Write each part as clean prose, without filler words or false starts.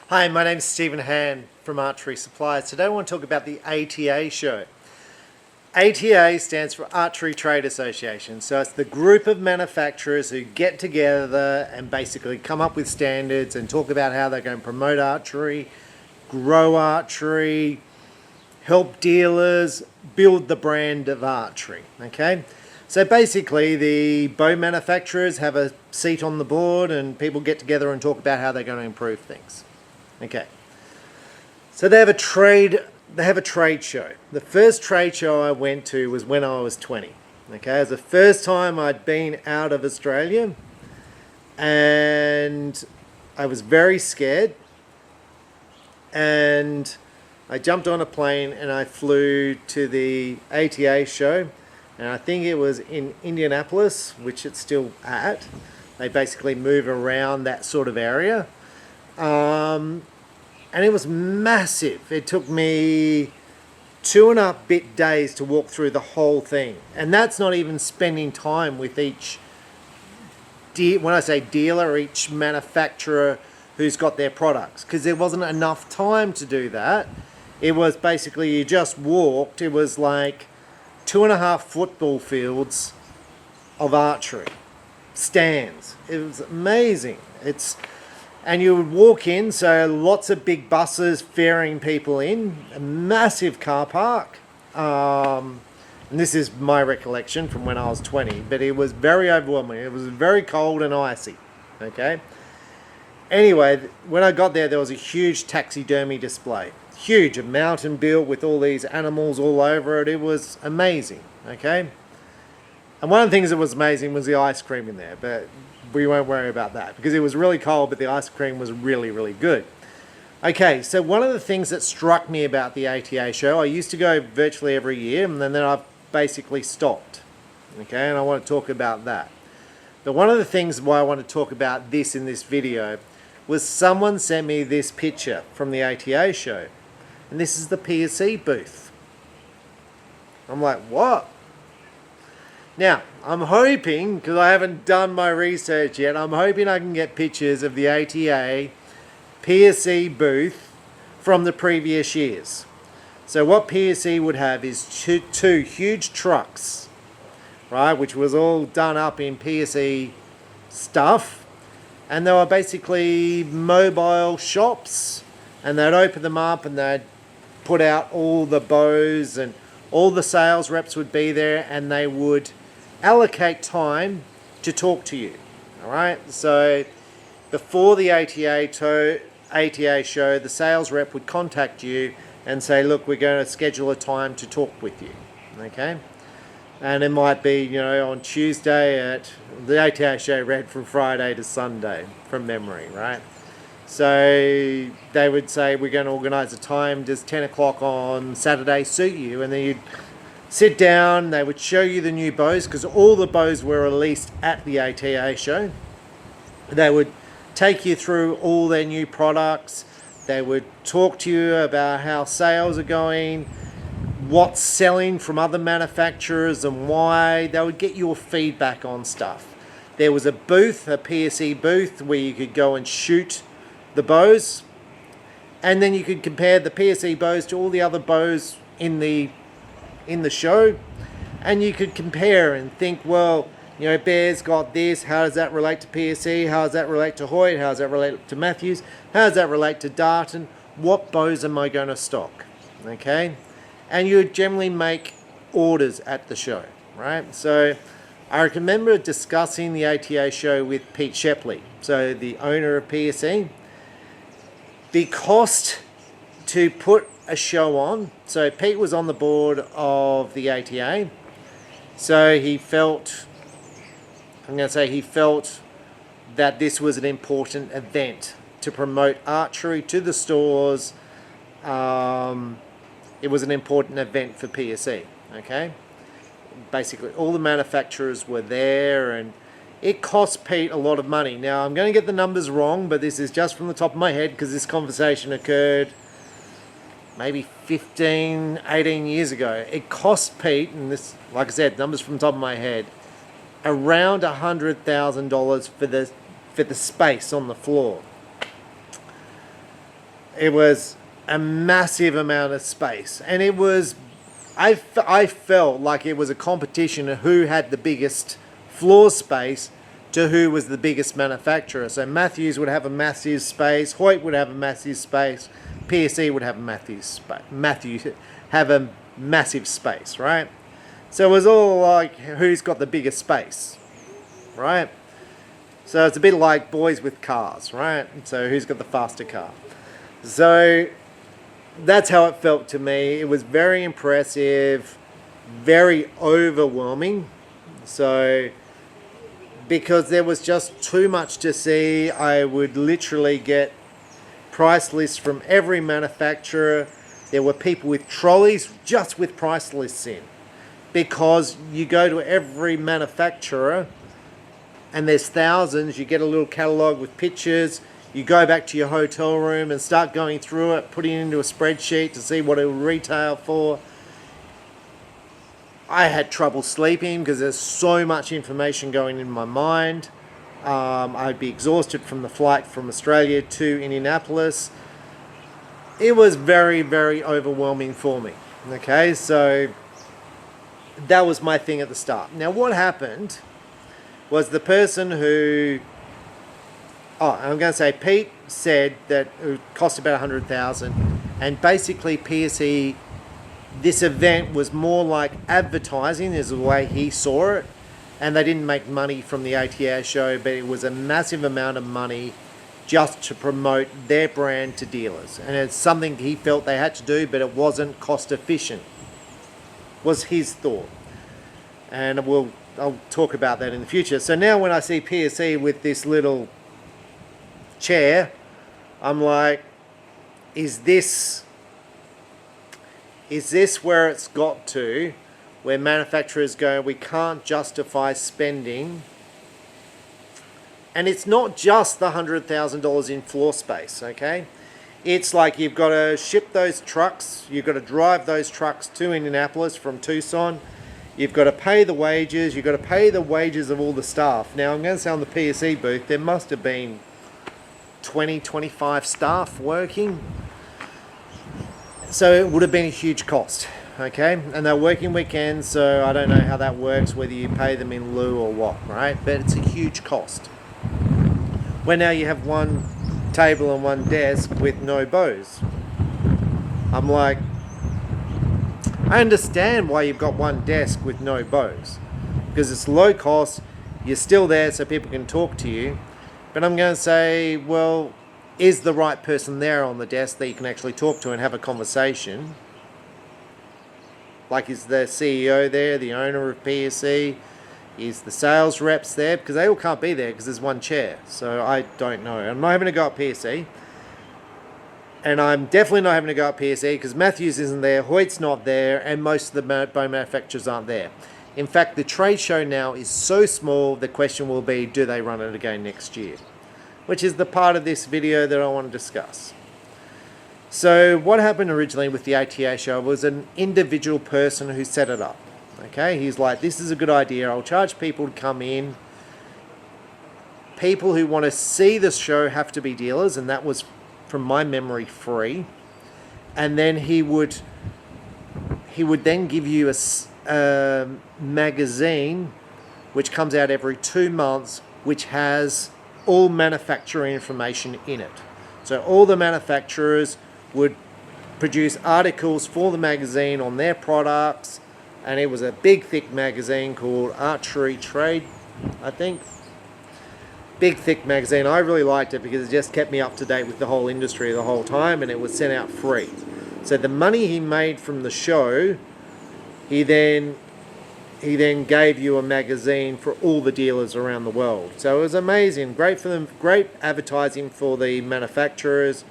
Hi, my name's Stephen Hand from Archery Supplies. Today I want to talk about the ATA show. ATA stands for Archery Trade Association. So it's the group of manufacturers who get together and basically come up with standards and talk about how they're going to promote archery, grow archery, help dealers build the brand of archery. Okay? So basically the bow manufacturers have a seat on the board and people get together and talk about how they're going to improve things. Okay, so they have a trade show. The first trade show I went to was when I was 20. Okay, it was the first time I'd been out of Australia, and I was very scared. And I jumped on a plane and I flew to the ATA show, and I think it was in Indianapolis, which it's still at. They basically move around that sort of area. And it was massive. It took me 2.5 days to walk through the whole thing. And that's not even spending time with each, when I say dealer, each manufacturer who's got their products. Because there wasn't enough time to do that. It was basically, you just walked. It was like 2.5 football fields of archery. Stands. It was amazing. And you would walk in, so lots of big buses ferrying people in, a massive car park. And this is my recollection from when I was 20, but it was very overwhelming. It was very cold and icy, okay? Anyway, when I got there, there was a huge taxidermy display. Huge, a mountain built with all these animals all over it. It was amazing, okay? And one of the things that was amazing was the ice cream in there, but we won't worry about that because it was really cold, but the ice cream was really, really good. Okay, so one of the things that struck me about the ATA show, I used to go virtually every year, and then I've basically stopped. Okay, and I want to talk about that. But one of the things why I want to talk about this in this video was someone sent me this picture from the ATA show, and this is the PSE booth. I'm like, what? Now, I'm hoping, because I haven't done my research yet, I'm hoping I can get pictures of the ATA PSE booth from the previous years. So what PSE would have is two huge trucks, right, which was all done up in PSE stuff, and they were basically mobile shops, and they'd open them up and they'd put out all the bows, and all the sales reps would be there, and they would allocate time to talk to you. All right, so before the ATA show, the sales rep would contact you and say, look, we're going to schedule a time to talk with you. Okay, and it might be, you know, on Tuesday at the ATA show ran from Friday to Sunday from memory, right? So they would say, we're going to organize a time, does 10 o'clock on Saturday suit you? And then you'd sit down, they would show you the new bows, because all the bows were released at the ATA show. They would take you through all their new products. They would talk to you about how sales are going, what's selling from other manufacturers and why. They would get your feedback on stuff. There was a booth, a PSE booth, where you could go and shoot the bows, and then you could compare the PSE bows to all the other bows in the show, and you could compare and think, well, you know, Bear's got this, how does that relate to PSE, how does that relate to Hoyt, how does that relate to Matthews, how does that relate to Darton, what bows am I going to stock, okay? And you would generally make orders at the show, right? So I remember discussing the ATA show with Pete Shepley, so the owner of PSE. The cost to put a show on, so Pete was on the board of the ATA, so he felt that this was an important event to promote archery to the stores. It was an important event for PSE, okay? Basically all the manufacturers were there, and it cost Pete a lot of money. Now I'm going to get the numbers wrong, but this is just from the top of my head because this conversation occurred maybe 15, 18 years ago. It cost Pete, and this, like I said, numbers from the top of my head, around $100,000 for the space on the floor. It was a massive amount of space, and it was, I felt like it was a competition of who had the biggest floor space to who was the biggest manufacturer. So Matthews would have a massive space, Hoyt would have a massive space, PSE would have a massive space, right? So it was all like who's got the biggest space, right? So it's a bit like boys with cars, right? So who's got the faster car? So that's how it felt to me. It was very impressive, very overwhelming. So because there was just too much to see, I would literally get price lists from every manufacturer. There were people with trolleys just with price lists in, because you go to every manufacturer and there's thousands. You get a little catalog with pictures. You go back to your hotel room and start going through it, putting it into a spreadsheet to see what it will retail for. I had trouble sleeping because there's so much information going in my mind. I'd be exhausted from the flight from Australia to Indianapolis. It was very, very overwhelming for me. Okay, so that was my thing at the start. Now what happened was the person who, I'm going to say Pete said that it cost about $100,000, and basically PSE, this event was more like advertising is the way he saw it, and they didn't make money from the ATA show, but it was a massive amount of money just to promote their brand to dealers, and it's something he felt they had to do, but it wasn't cost efficient, was his thought. And I'll talk about that in the future. So now when I see PSE with this little chair, I'm like, is this where it's got to, where manufacturers go, we can't justify spending? And it's not just the $100,000 in floor space, okay? It's like you've got to ship those trucks, you've got to drive those trucks to Indianapolis from Tucson, you've got to pay the wages, you've got to pay the wages of all the staff. Now I'm going to say on the PSE booth, there must have been 20, 25 staff working. So it would have been a huge cost, okay? And they're working weekends, so I don't know how that works, whether you pay them in lieu or what, right? But it's a huge cost. Where now you have one table and one desk with no bows. I'm like, I understand why you've got one desk with no bows, because it's low cost, you're still there so people can talk to you. But I'm going to say, well, is the right person there on the desk that you can actually talk to and have a conversation? Like, is the CEO there, the owner of PSE? Is the sales reps there? Because they all can't be there because there's one chair. So I don't know. I'm not having to go at PSE. And I'm definitely not having to go at PSE because Matthews isn't there, Hoyt's not there, and most of the bow manufacturers aren't there. In fact, the trade show now is so small, the question will be, do they run it again next year? Which is the part of this video that I want to discuss. So what happened originally with the ATA show was an individual person who set it up. Okay, he's like, this is a good idea, I'll charge people to come in. People who want to see the show have to be dealers, and that was, from my memory, free. And then he would then give you a magazine which comes out every 2 months, which has all manufacturer information in it. So all the manufacturers would produce articles for the magazine on their products, and it was a big thick magazine called Archery Trade, I think. Big thick magazine. I really liked it because it just kept me up to date with the whole industry the whole time, and it was sent out free. So the money he made from the show, he then gave you a magazine for all the dealers around the world. So it was amazing, great for them, great advertising for the manufacturers,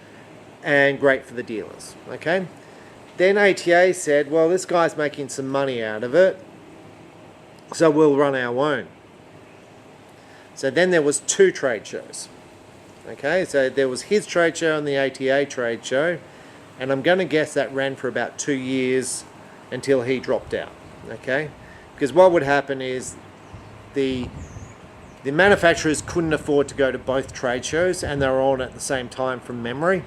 and great for the dealers. Okay. Then ATA said, well, this guy's making some money out of it, so we'll run our own. So then there was 2 trade shows. Okay, so there was his trade show and the ATA trade show, and I'm going to guess that ran for about 2 years until he dropped out. Okay, because what would happen is the manufacturers couldn't afford to go to both trade shows, and they were on at the same time from memory.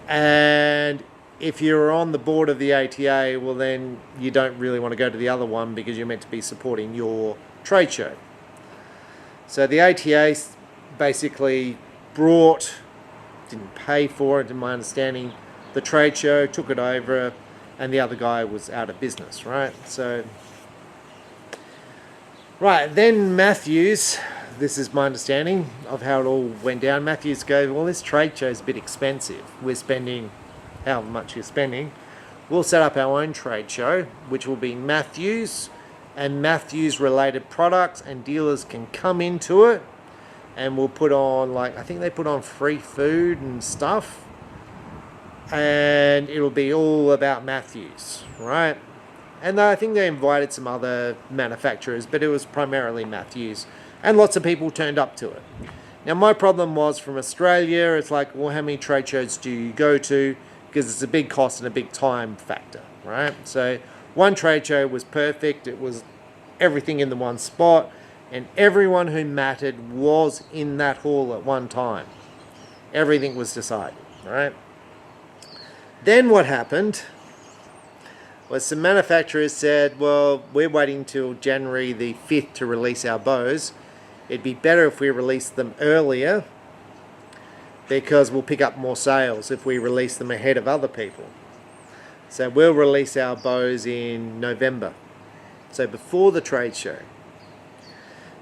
And if you're on the board of the ATA, well then you don't really want to go to the other one because you're meant to be supporting your trade show. So the ATA basically didn't pay for it in my understanding, the trade show, took it over, and the other guy was out of business, right? So, right, then Matthews, this is my understanding of how it all went down. Matthews goes, well, this trade show is a bit expensive. We're spending however much you're spending. We'll set up our own trade show, which will be Matthews and Matthews related products, and dealers can come into it, and we'll put on, like, I think they put on free food and stuff, and it'll be all about Matthews, right? And I think they invited some other manufacturers, but it was primarily Matthews, and lots of people turned up to it. Now my problem was, from Australia, it's like, well, how many trade shows do you go to? Because it's a big cost and a big time factor, right? So one trade show was perfect. It was everything in the one spot, and everyone who mattered was in that hall at one time. Everything was decided, right? Then what happened was some manufacturers said, well, we're waiting till January the 5th to release our bows. It'd be better if we released them earlier because we'll pick up more sales if we release them ahead of other people. So we'll release our bows in November, so before the trade show.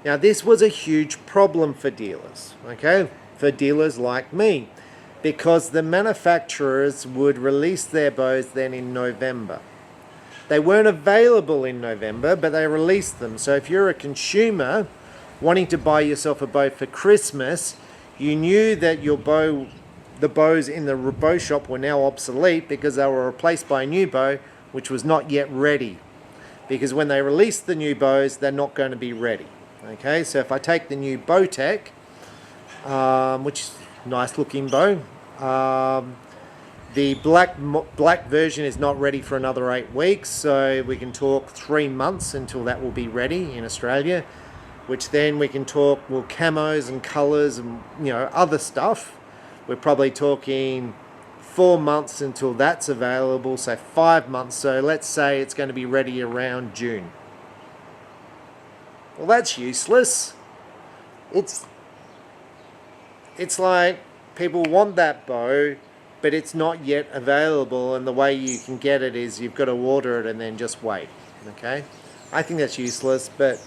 Now this was a huge problem for dealers, okay? For dealers like me, because the manufacturers would release their bows then in November. They weren't available in November, but they released them. So if you're a consumer wanting to buy yourself a bow for Christmas, you knew that your bow, the bows in the bow shop were now obsolete because they were replaced by a new bow which was not yet ready. Because when they release the new bows, they're not going to be ready. Okay, so if I take the new Bowtech, which is a nice looking bow, the black version is not ready for another 8 weeks, so we can talk 3 months until that will be ready in Australia, which then we can talk, well, camos and colours and, you know, other stuff. We're probably talking 4 months until that's available, so 5 months. So let's say it's going to be ready around June. Well, that's useless. It's like people want that bow, but it's not yet available, and the way you can get it is you've got to order it and then just wait. Okay, I think that's useless, but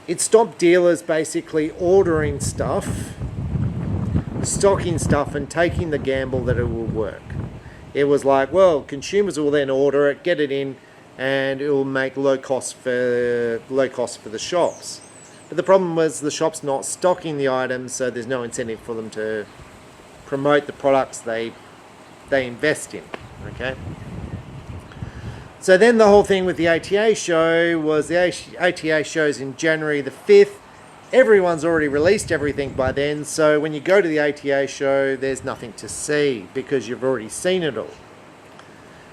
it stopped dealers basically ordering stuff, stocking stuff, and taking the gamble that it will work. It was like, well, consumers will then order it, get it in, and it will make low cost for the shops. But the problem was the shops not stocking the items, so there's no incentive for them to promote the products they invest in. Okay. So then the whole thing with the ATA show was the ATA shows in January the 5th. Everyone's already released everything by then, so when you go to the ATA show, there's nothing to see because you've already seen it all.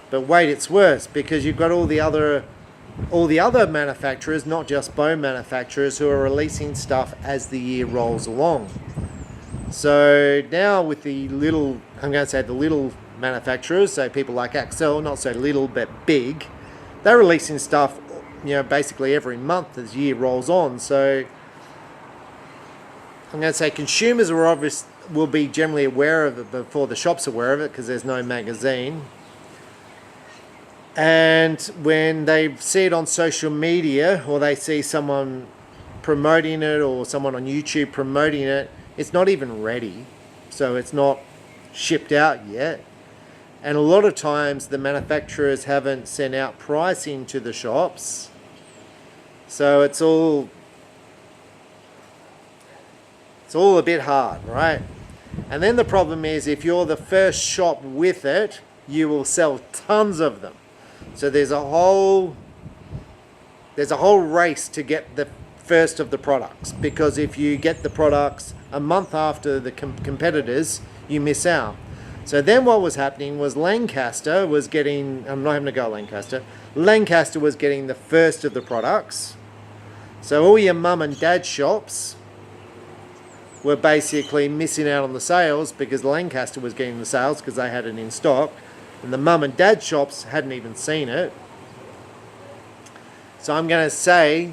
But wait, it's worse, because you've got all the other manufacturers, not just bow manufacturers, who are releasing stuff as the year rolls along. So now with the little, I'm going to say the little manufacturers, so people like Axel, not so little but big, they're releasing stuff, you know, basically every month as the year rolls on. So I'm going to say consumers will be generally aware of it before the shops are aware of it, because there's no magazine. And when they see it on social media, or they see someone promoting it, or someone on YouTube promoting it, it's not even ready, so it's not shipped out yet. And a lot of times the manufacturers haven't sent out pricing to the shops, so it's all a bit hard, right? And then the problem is, if you're the first shop with it, you will sell tons of them. So there's a whole race to get the first of the products, because if you get the products a month after the competitors, you miss out. So then what was happening was Lancaster was getting, I'm not having to go Lancaster was getting the first of the products. So all your mum and dad shops were basically missing out on the sales because Lancaster was getting the sales because they had it in stock, and the mum and dad shops hadn't even seen it. So I'm going to say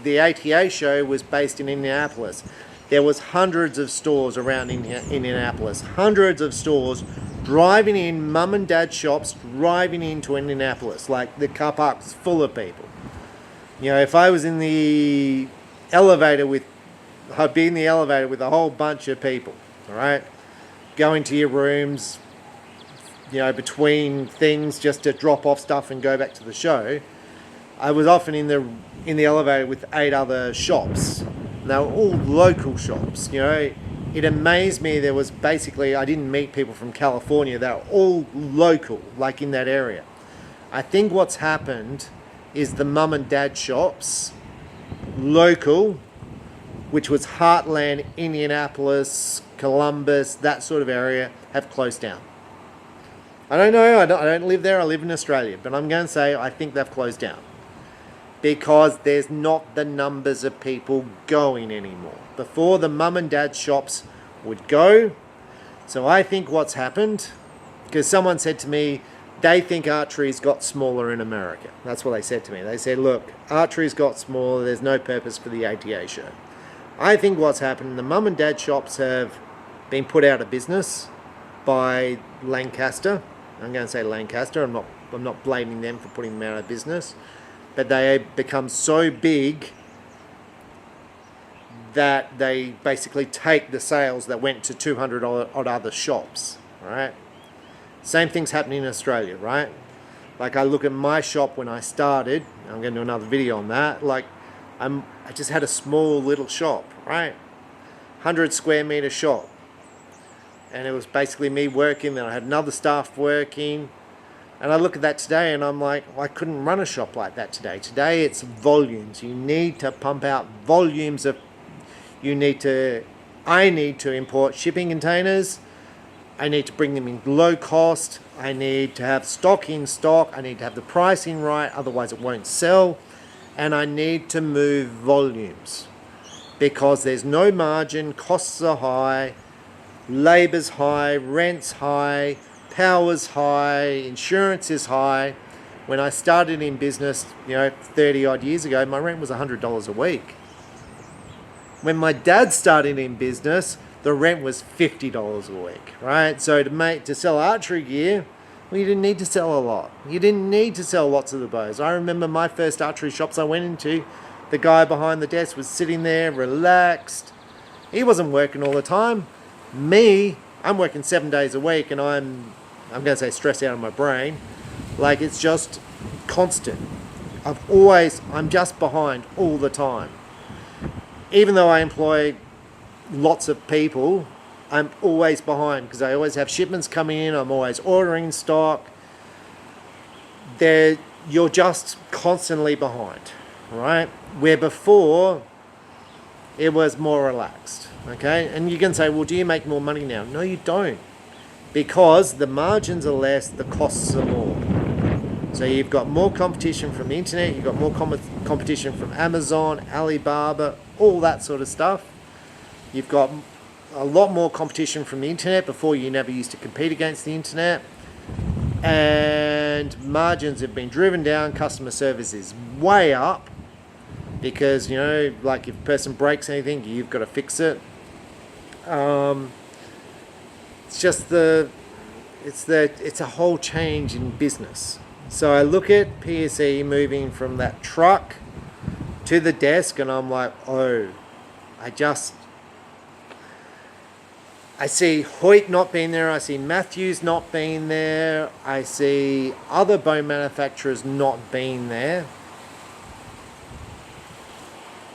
the ATA show was based in Indianapolis. There was hundreds of stores around Indianapolis, hundreds of stores driving in, mum and dad shops driving into Indianapolis, like the car park's full of people. You know, if I was in the elevator I'd be in the elevator with a whole bunch of people, all right, going to your rooms, you know, between things just to drop off stuff and go back to the show. I was often in the elevator with 8 other shops. They were all local shops, you know. It amazed me. There was basically, I didn't meet people from California. They were all local, like in that area. I think what's happened is the mum and dad shops, local, which was Heartland, Indianapolis, Columbus, that sort of area, have closed down. I don't know, I don't live there, I live in Australia, but I'm going to say I think they've closed down because there's not the numbers of people going anymore. Before, the mum and dad shops would go. So I think what's happened, because someone said to me, they think archery's got smaller in America. That's what they said to me. They said, look, archery's got smaller, there's no purpose for the ATA show. I think what's happened, the mum and dad shops have been put out of business by Lancaster. I'm going to say Lancaster. I'm not blaming them for putting them out of business, but they have become so big that they basically take the sales that went to 200 odd other shops. Right? Same thing's happening in Australia, right? Like I look at my shop when I started. I'm going to do another video on that. Like I just had a small little shop, right? 100 square meter shop. And it was basically me working, then I had another staff working. And I look at that today and I'm like, well, I couldn't run a shop like that today. Today it's volumes. You need to pump out volumes of, I need to import shipping containers. I need to bring them in low cost. I need to have stock in stock. I need to have the pricing right, otherwise it won't sell. And I need to move volumes because there's no margin, costs are high, labor's high, rent's high, power's high, insurance is high. When I started in business, 30 odd years ago, my rent was $100 a week. When my dad started in business, the rent was $50 a week, right? So to sell archery gear, well, you didn't need to sell a lot. You didn't need to sell lots of the bows. I remember my first archery shops I went into, the guy behind the desk was sitting there, relaxed. He wasn't working all the time. Me, I'm working 7 days a week and I'm going to say stressed out of my brain. Like it's just constant. I'm just behind all the time. Even though I employ lots of people, I'm always behind because I always have shipments coming in. I'm always ordering stock. You're just constantly behind, right? Where before, it was more relaxed, okay? And you can say, well, do you make more money now? No, you don't. Because the margins are less, the costs are more. So you've got more competition from the internet, you've got more competition from Amazon, Alibaba, all that sort of stuff. You've got a lot more competition from the internet. Before, you never used to compete against the internet. And margins have been driven down. Customer service is way up because, like if a person breaks anything, you've got to fix it. It's just it's a whole change in business. So I look at PSE moving from that truck to the desk and I'm like, oh, I see Hoyt not being there, I see Matthews not being there, I see other bow manufacturers not being there.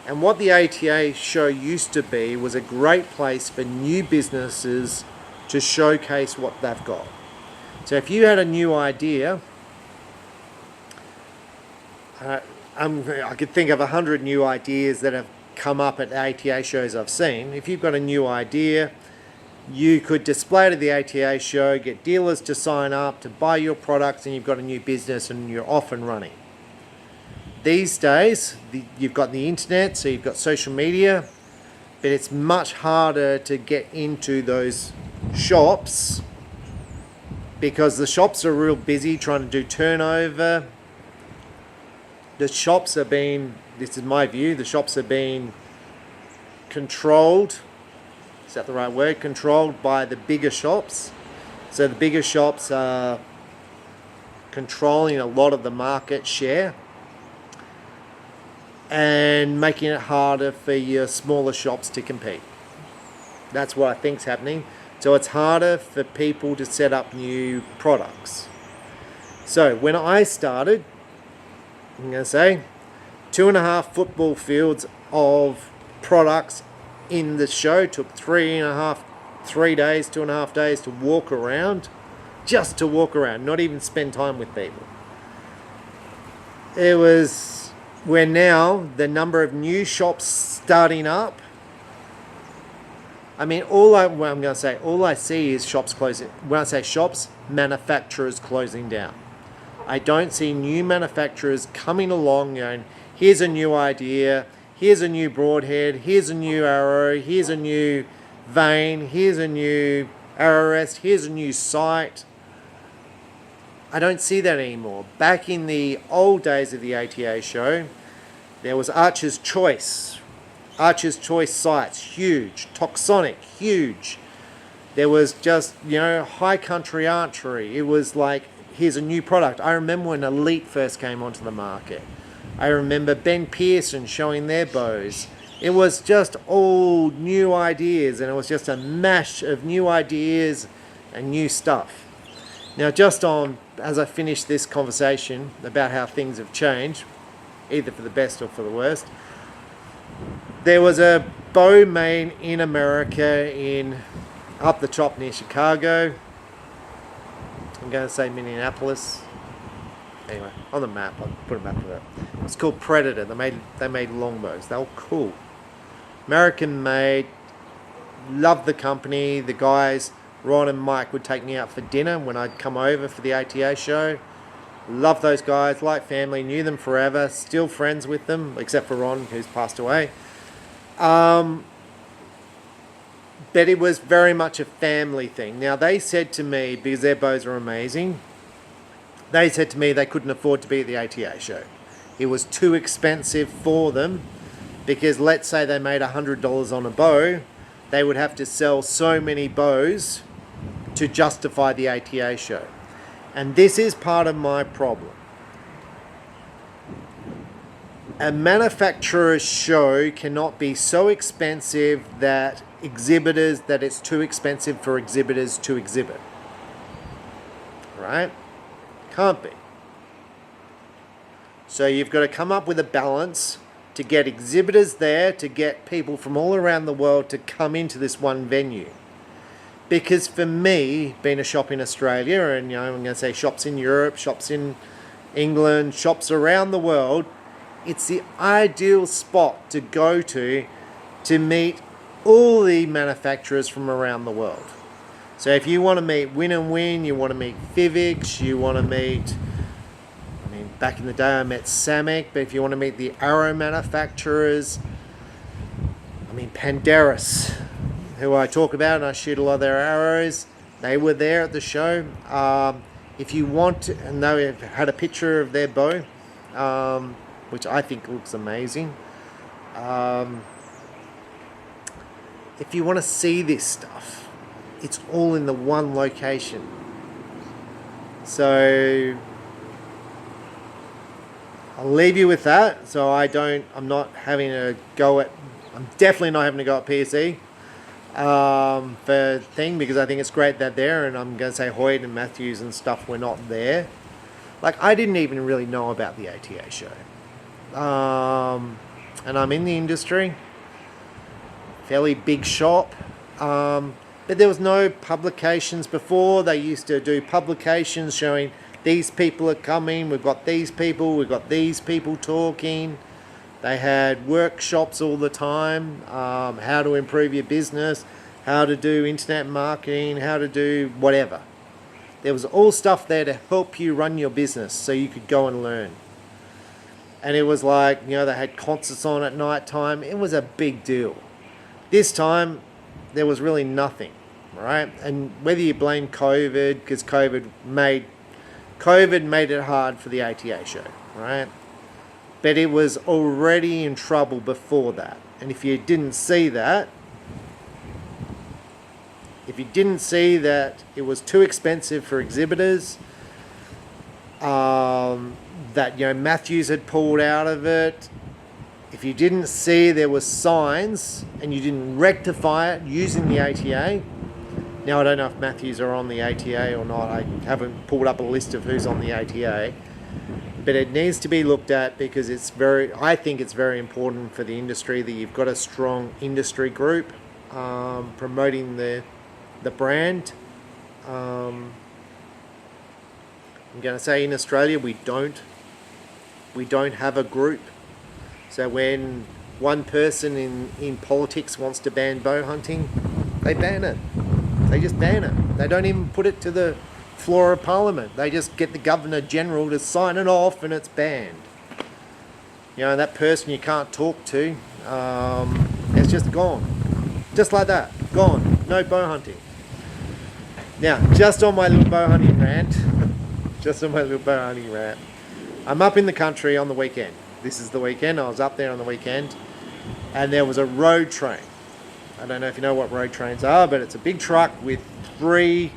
And what the ATA show used to be was a great place for new businesses to showcase what they've got. So if you had a new idea, I could think of 100 new ideas that have come up at ATA shows I've seen. If you've got a new idea, you could display it at the ATA show, get dealers to sign up, to buy your products, and you've got a new business and you're off and running. These days, you've got the internet, so you've got social media. but it's much harder to get into those shops because the shops are real busy trying to do turnover. The shops are being, this is my view, the shops are being controlled, is that the right word? Controlled by the bigger shops. So the bigger shops are controlling a lot of the market share and making it harder for your smaller shops to compete. That's what I think's happening. So it's harder for people to set up new products. So when I started, I'm going to say 2.5 football fields of products in the show. Took 3 days, 2.5 days to walk around, just to walk around, not even spend time with people. It was where now the number of new shops starting up. I mean, all I see is shops closing. When I say shops, manufacturers closing down. I don't see new manufacturers coming along going, here's a new idea, here's a new broadhead, here's a new arrow, here's a new vane, here's a new arrow rest, here's a new sight. I don't see that anymore. Back in the old days of the ATA show, there was Archer's Choice. Archer's Choice sights, huge. Toxonic, huge. There was just, high country archery. It was like, here's a new product. I remember when Elite first came onto the market. I remember Ben Pearson showing their bows. It was just all new ideas, and it was just a mash of new ideas and new stuff. Now, just on, as I finish this conversation about how things have changed, either for the best or for the worst, there was a bow made in America in up the top near Chicago. I'm going to say Indianapolis. Anyway, on the map, I'll put a map of it. It's called Predator. They made longbows. They were cool. American made. Loved the company. The guys, Ron and Mike, would take me out for dinner when I'd come over for the ATA show. Loved those guys, like family, knew them forever, still friends with them, except for Ron, who's passed away. But it was very much a family thing. Now, they said to me, because their bows are amazing, they said to me they couldn't afford to be at the ATA show. It was too expensive for them, because let's say they made $100 on a bow, they would have to sell so many bows to justify the ATA show. And this is part of my problem. A manufacturer's show cannot be so expensive that it's too expensive for exhibitors to exhibit. Right? Can't be. So you've got to come up with a balance to get exhibitors there, to get people from all around the world to come into this one venue. Because for me, being a shop in Australia, and I'm going to say shops in Europe, shops in England, shops around the world, it's the ideal spot to go to meet all the manufacturers from around the world. So if you want to meet Win & Win, you want to meet Fivix, you want to meet, back in the day I met Samick, but if you want to meet the arrow manufacturers, Pandarus, who I talk about and I shoot a lot of their arrows, they were there at the show. If you want to, and they had a picture of their bow, which I think looks amazing. If you want to see this stuff, it's all in the one location. So I'll leave you with that. So I'm definitely not having a go at PSE for thing, because I think it's great they're there, and I'm going to say Hoyt and Matthews and stuff were not there. Like, I didn't even really know about the ATA show. And I'm in the industry, fairly big shop, but there was no publications before. They used to do publications showing these people are coming, we've got these people talking. They had workshops all the time, how to improve your business, how to do internet marketing, how to do whatever. There was all stuff there to help you run your business so you could go and learn. And it was like, they had concerts on at night time. It was a big deal. This time, there was really nothing, right? And whether you blame COVID, because COVID made it hard for the ATA show, right? But it was already in trouble before that. And if you didn't see that it was too expensive for exhibitors, that Matthews had pulled out of it, if you didn't see there were signs and you didn't rectify it using the ATA, now I don't know if Matthews are on the ATA or not, I haven't pulled up a list of who's on the ATA, but it needs to be looked at because I think it's very important for the industry that you've got a strong industry group promoting the brand. I'm going to say in Australia we don't have a group. So when one person in politics wants to ban bow hunting, they ban it. They just ban it. They don't even put it to the floor of Parliament. They just get the Governor General to sign it off and it's banned. That person you can't talk to, it's just gone. Just like that, gone. No bow hunting. Now, just on my little bow hunting rant, I'm up in the country on the weekend. This is the weekend. I was up there on the weekend and there was a road train. I don't know if you know what road trains are, but it's a big truck with three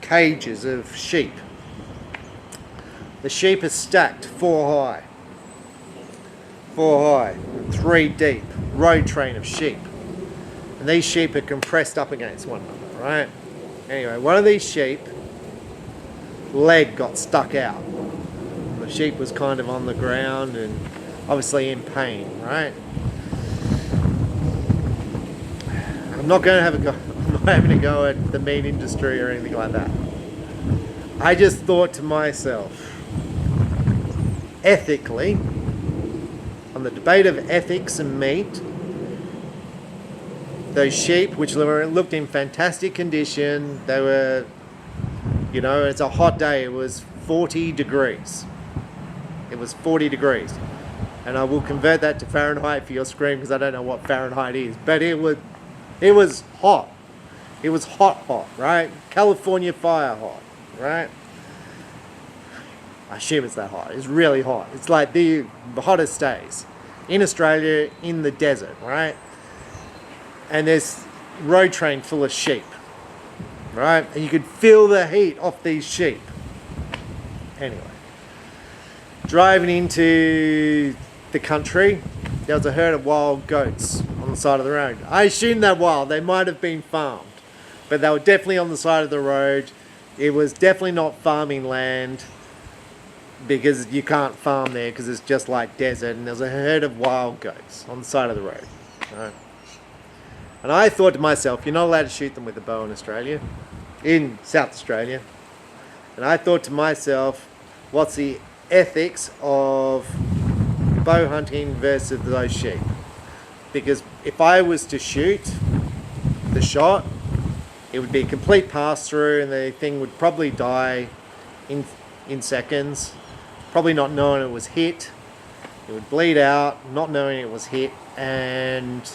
cages of sheep. The sheep are stacked 4 high, 3 deep, road train of sheep. And these sheep are compressed up against one another, right? Anyway, one of these sheep leg got stuck out. The sheep was kind of on the ground and obviously in pain, right? I'm not having a go at the meat industry or anything like that. I just thought to myself, ethically, on the debate of ethics and meat, those sheep, which looked in fantastic condition, they were, it's a hot day, it was 40 degrees. It was 40 degrees. And I will convert that to Fahrenheit for your screen because I don't know what Fahrenheit is. But it was hot. It was hot, right? California fire hot, right? I assume it's that hot. It's really hot. It's like the hottest days in Australia in the desert, right? And there's road train full of sheep, right? And you could feel the heat off these sheep. Anyway, driving into the country, there was a herd of wild goats on the side of the road. I assume they're wild. They might have been farmed, but they were definitely on the side of the road. It was definitely not farming land because you can't farm there because it's just like desert, and there's a herd of wild goats on the side of the road, right? And I thought to myself, you're not allowed to shoot them with a bow in Australia, in South Australia. And I thought to myself, what's the ethics of bow hunting versus those sheep? Because if I was to shoot the shot, it would be a complete pass-through and the thing would probably die in seconds, probably not knowing it was hit. It would bleed out, not knowing it was hit, and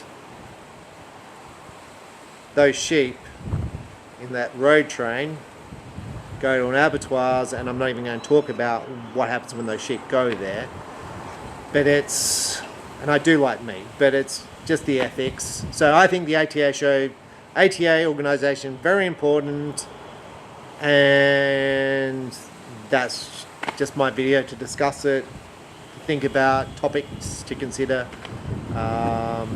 those sheep in that road train go to an abattoirs, and I'm not even going to talk about what happens when those sheep go there. But and I do like meat, but it's just the ethics. So I think the ATA organisation, very important, and that's just my video to discuss it, think about topics to consider,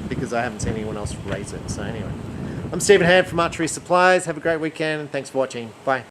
because I haven't seen anyone else raise it. So anyway, I'm Stephen Hand from Archery Supplies. Have a great weekend and thanks for watching. Bye.